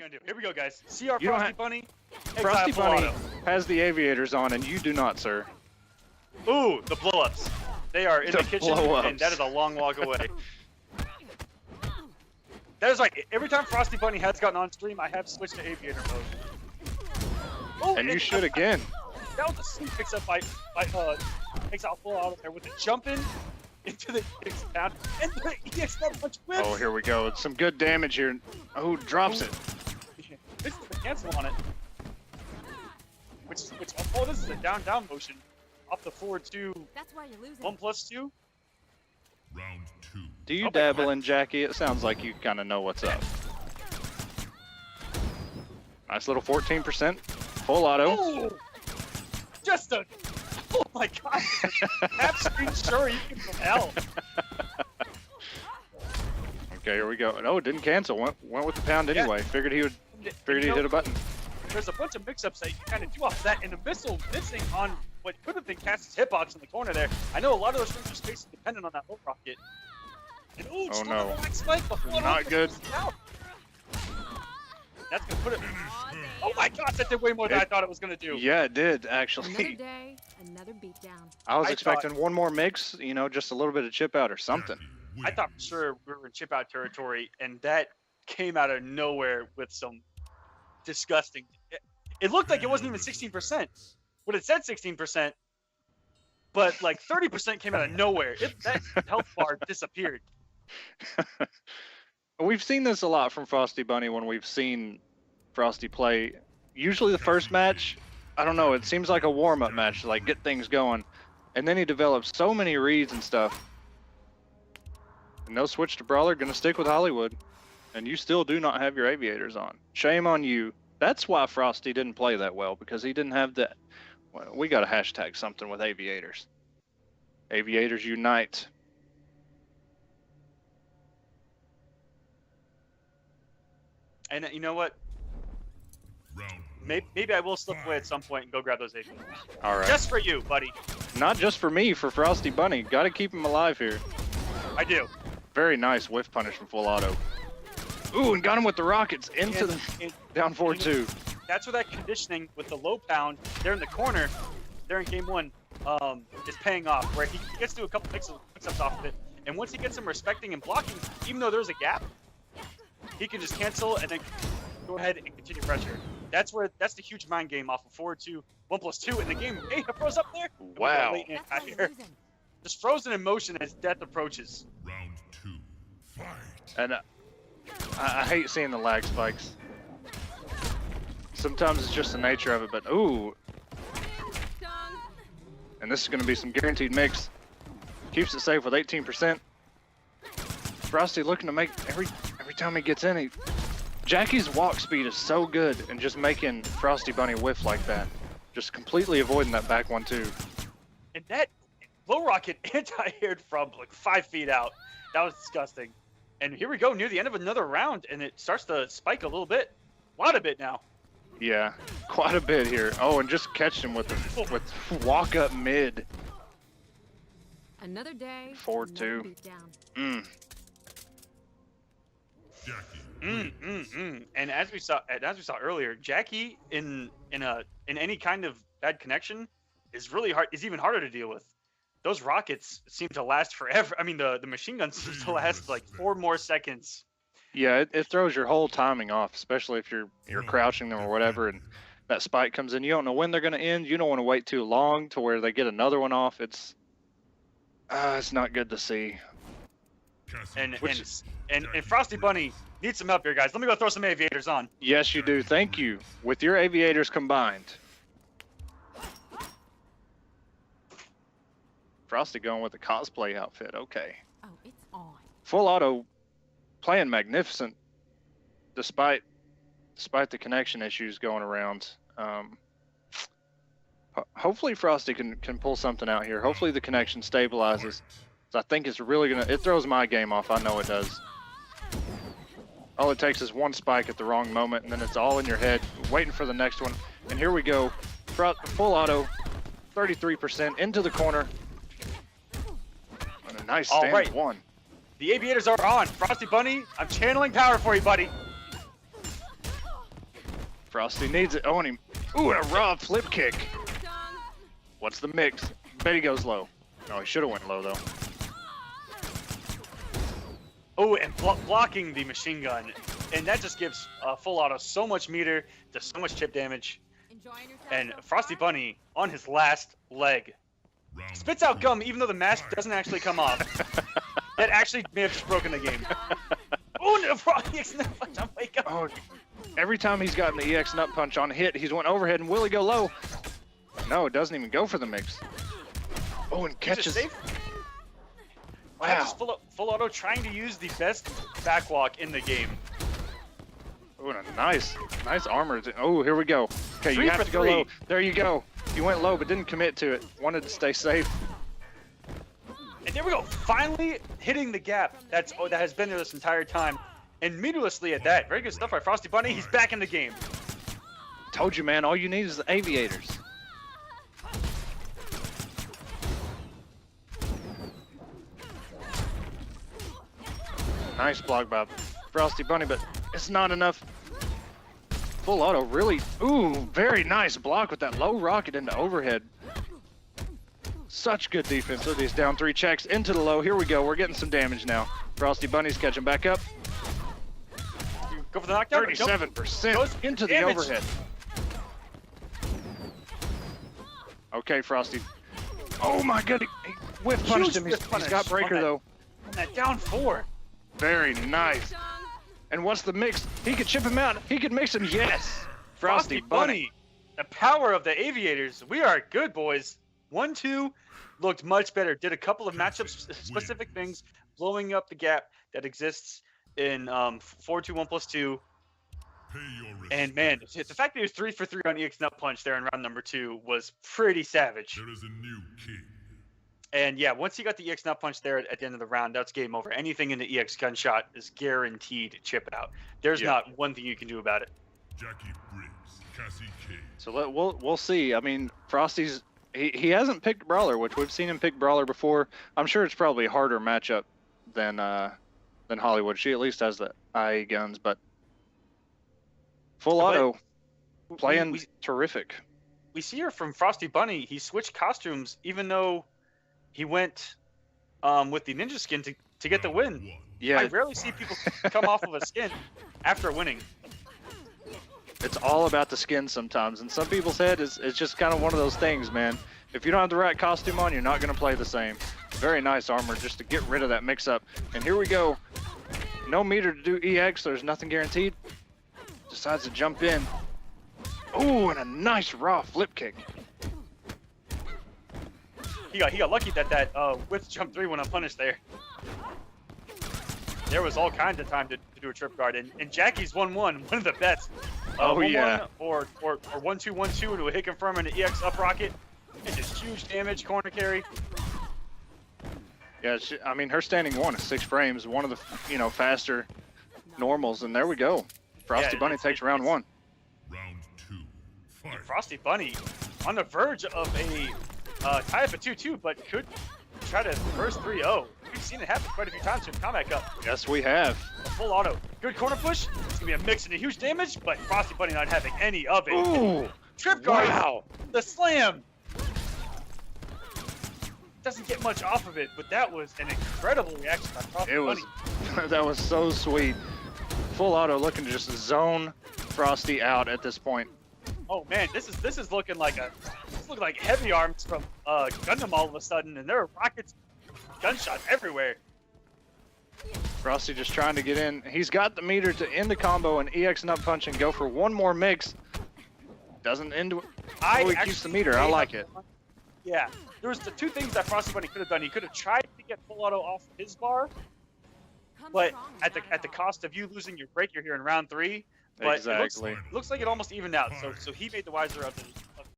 gonna do? Here we go, guys. See our You don't FrostiBunni? FrostiBunni has the aviators on, and you do not, sir. Ooh, the blow-ups. They are in the kitchen, blow-ups. and that is a long walk away. That is like, every time FrostiBunni has gotten on stream, I have switched to aviator mode. Oh, And you should again. That was a sneak picks up by takes out full out of there with the jump in into the EX down, and the EX that much whips. Oh, here we go. It's some good damage here. Oh, drops it. This is the cancel on it. Oh, this is a down motion. Off the forward 2. That's why you're losing. 1+2. Round 2. Do you dabble in Jackie? It sounds like you kind of know what's up. Nice little 14%. Full auto. Oh, just a. Oh my god. Half screen sure you can from hell. Okay, here we go. No, it didn't cancel. Went with the pound anyway. Figured he'd hit a button. There's a bunch of mix-ups that you can kind of do off that, and the missile missing on what could have been Cass's hitbox in the corner there. I know a lot of those things are space dependent on that low rocket. And Oh no. Spike Not good. That's gonna put it. Oh my gosh, that did way more than I thought it was gonna do. Yeah, it did Another actually. day, another beatdown. I was I expecting one more mix, you know, just a little bit of chip out or something. I thought for sure we were in chip out territory, and that came out of nowhere with some disgusting. It looked like it wasn't even 16%. But it said 16%, but like 30% came out of nowhere. That health bar disappeared. We've seen this a lot from FrostiBunni when we've seen Frosty play. Usually the first match, I don't know, it seems like a warm-up match to like get things going. And then he develops so many reads and stuff. And no switch to Brawler, gonna stick with Hollywood. And you still do not have your aviators on. Shame on you. That's why Frosty didn't play that well, because he didn't have that. Well, we gotta hashtag something with aviators. Aviators unite. And you know what? Maybe I will slip away at some point and go grab those aviators. All right. Just for you, buddy. Not just for me, for FrostiBunni. Gotta keep him alive here. I do. Very nice whiff punish from full auto. Ooh, and got him with the rockets into the down 4-2. That's where that conditioning with the low pound, there in the corner, there in game 1, is paying off. Where he gets to do a couple mix-ups off of it, and once he gets him respecting and blocking, even though there's a gap, he can just cancel and then go ahead and continue pressure. That's the huge mind game off of forward 2, 1+2 in the game. Hey, it froze up there. Wow. That's why you're losing. Just frozen in motion as death approaches. Round 2. Fight. And I hate seeing the lag spikes. Sometimes it's just the nature of it, but ooh. And this is going to be some guaranteed mix. Keeps it safe with 18%. Frosty looking to make every time he gets in, Jackie's walk speed is so good, and just making FrostiBunni whiff like that. Just completely avoiding that back 1-2. And that low rocket anti-aired from like 5 feet out. That was disgusting. And here we go near the end of another round, and it starts to spike a little bit. A lot of it now. Yeah, quite a bit here. Oh, and just catch him with walk up mid. Another day, 4-2. another beatdown. And as we saw earlier, Jackie in any kind of bad connection is really hard. Is even harder to deal with. Those rockets seem to last forever. I mean, the machine guns seem to last like 4 more seconds. Yeah, it throws your whole timing off, especially if you're crouching them or whatever, and that spike comes in. You don't know when they're going to end. You don't want to wait too long to where they get another one off. It's not good to see. And FrostiBunni needs some help here, guys. Let me go throw some aviators on. Yes, you do. Thank you. With your aviators combined. Frosty going with the cosplay outfit. Okay. Oh, it's on. Full auto playing magnificent despite the connection issues going around. Hopefully Frosty can pull something out here. Hopefully the connection stabilizes. I think it's really it throws my game off. I know it does. All it takes is one spike at the wrong moment, and then it's all in your head, waiting for the next one. And here we go. Full auto, 33% into the corner. And a nice stand one. The aviators are on. FrostiBunni, I'm channeling power for you, buddy. Frosty needs it. Oh, and ooh, and a raw flip kick. What's the mix? Bet he goes low. Oh, he should have went low though. Oh, and blocking the machine gun, and that just gives full auto so much meter, does so much chip damage. And FrostiBunni on his last leg Round spits out gum, even though the mask doesn't actually come off. That actually may have just broken the game. Oh no, EX Nut Punch on wake up. Oh, every time he's gotten the EX Nut Punch on hit, he's went overhead, and will he go low? No, it doesn't even go for the mix. Oh, and catches. Safe. Wow. Just full auto, trying to use the best backwalk in the game. Oh, and a nice armor. Oh, here we go. Okay, Three you have for to go three. low. There you go. You went low, but didn't commit to it. Wanted to stay safe. And there we go, finally hitting the gap that has been there this entire time. And meterlessly at that. Very good stuff by FrostiBunni. He's back in the game. Told you, man. All you need is the aviators. Nice block by FrostiBunni, but it's not enough. Full auto, really. Ooh, very nice block with that low rocket into overhead. Such good defense with these down 3 checks into the low. Here we go. We're getting some damage now. FrostiBunni's catching back up. Go for the knockdown. 37% Goes into the damage. overhead. Okay, Frosty. Oh my god, he whiff punched him. He's got breaker though. On that down 4. Very nice. And what's the mix? He could chip him out. He could mix him. Yes. FrostiBunni. The power of the aviators. We are good, boys. 1-2 looked much better. Did a couple of matchup specific things, blowing up the gap that exists in 4-2-1+2. Pay your And man, the fact that he was 3 for 3 on EX Nut Punch there in round number 2 was pretty savage. There is a new king. And yeah, once he got the EX Nut Punch there at the end of the round, that's game over. Anything in the EX Gunshot is guaranteed to chip out. There's not one thing you can do about it. Jackie Briggs, Cassie K. So we'll see. I mean, Frosty's he hasn't picked Brawler, which we've seen him pick Brawler before. I'm sure it's probably a harder matchup than Hollywood. She at least has the IA guns, but full auto playing terrific. We see her from FrostiBunni. He switched costumes, even though he went with the ninja skin to get the win. Yeah, I rarely see people come off of a skin after winning. it's all about the skin sometimes, and some people's head is just kind of one of those things, man. If you don't have the right costume on, you're not going to play the same. Very nice armor just to get rid of that mix-up. And here we go. No meter to do EX. There's nothing guaranteed. Decides to jump in. Ooh, and a nice raw flip kick. He got lucky that with jump 3 went unpunished there. There was all kinds of time to do a trip guard, and Jackie's 1-1, one of the best. Oh 1-1 yeah. Or 1-2-1-2 into a hit confirm and an EX up rocket, and just huge damage corner carry. Yeah, I mean, her standing 1 is 6 frames, one of the faster normals, and there we go. FrostiBunni takes round 1. Round 2. Fight. FrostiBunni on the verge of a tie up at 2-2, but could try to reverse 3-0. We've seen it happen quite a few times in Kombat Cup. Yes, we have. A full auto. Good corner push. It's going to be a mix and a huge damage, but FrostiBunni not having any of it. Ooh, Trip guard. wow. The slam. Doesn't get much off of it, but that was an incredible reaction by FrostiBunni. It was, that was so sweet. Full auto looking to just zone Frosty out at this point. Oh man, this is looking like heavy arms from Gundam all of a sudden, and there are rockets, gunshots everywhere. Frosty just trying to get in. He's got the meter to end the combo and EX Nut Punch and go for one more mix. Doesn't end. Oh, he keeps the meter. I like it. Yeah, there was the 2 things that FrostiBunni could have done. He could have tried to get full auto off his bar, but at the cost of you losing your breaker here in round 3. But Exactly. it looks like it almost evened out. So he made the wiser of